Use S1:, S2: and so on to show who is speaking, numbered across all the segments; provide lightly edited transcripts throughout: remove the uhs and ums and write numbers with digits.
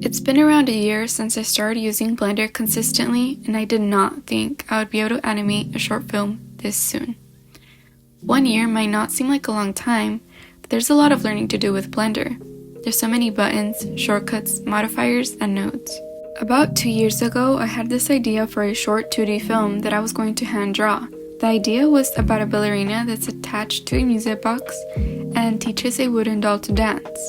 S1: It's been around a year since I started using Blender consistently, and I did not think I would be able to animate a short film this soon. 1 year might not seem like a long time, but there's a lot of learning to do with Blender. There's so many buttons, shortcuts, modifiers, and nodes. About 2 years ago, I had this idea for a short 2D film that I was going to hand draw. The idea was about a ballerina that's attached to a music box and teaches a wooden doll to dance.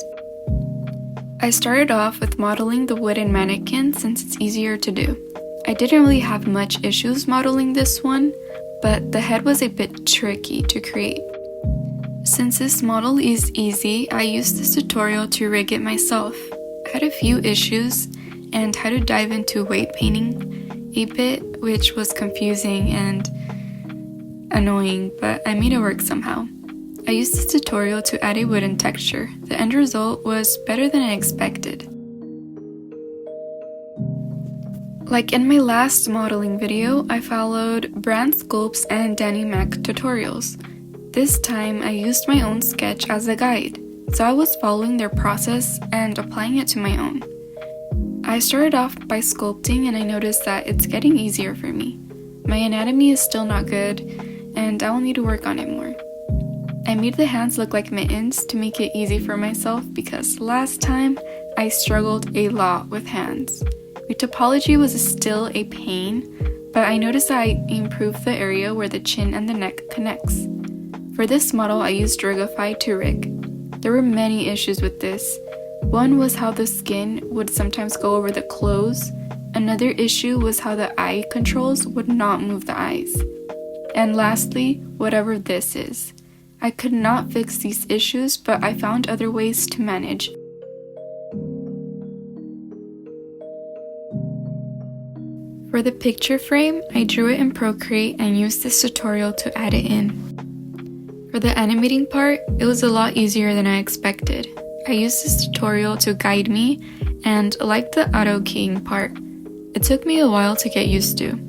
S1: I started off with modeling the wooden mannequin since it's easier to do. I didn't really have much issues modeling this one, but the head was a bit tricky to create. Since this model is easy, I used this tutorial to rig it myself. I had a few issues and had to dive into weight painting a bit, which was confusing and annoying, but I made it work somehow. I used this tutorial to add a wooden texture. The end result was better than I expected. Like in my last modeling video, I followed Brand Sculpts and Danny Mac tutorials. This time I used my own sketch as a guide, so I was following their process and applying it to my own. I started off by sculpting and I noticed that it's getting easier for me. My anatomy is still not good and I will need to work on it more. I made the hands look like mittens to make it easy for myself because last time I struggled a lot with hands. My topology was still a pain, but I noticed that I improved the area where the chin and the neck connects. For this model, I used Rigify to rig. There were many issues with this. One was how the skin would sometimes go over the clothes. Another issue was how the eye controls would not move the eyes. And lastly, whatever this is. I could not fix these issues, but I found other ways to manage. For the picture frame, I drew it in Procreate and used this tutorial to add it in. For the animating part, it was a lot easier than I expected. I used this tutorial to guide me and liked the auto keying part. It took me a while to get used to.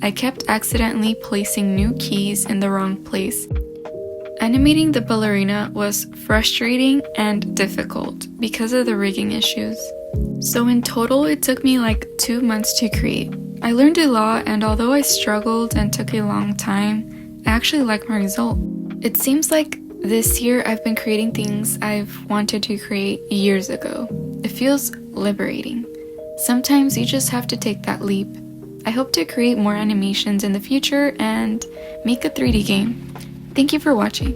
S1: I kept accidentally placing new keys in the wrong place. Animating the ballerina was frustrating and difficult because of the rigging issues. So in total, it took me like 2 months to create. I learned a lot, and although I struggled and took a long time, I actually like my result. It seems like this year I've been creating things I've wanted to create years ago. It feels liberating. Sometimes you just have to take that leap. I hope to create more animations in the future and make a 3D game. Thank you for watching.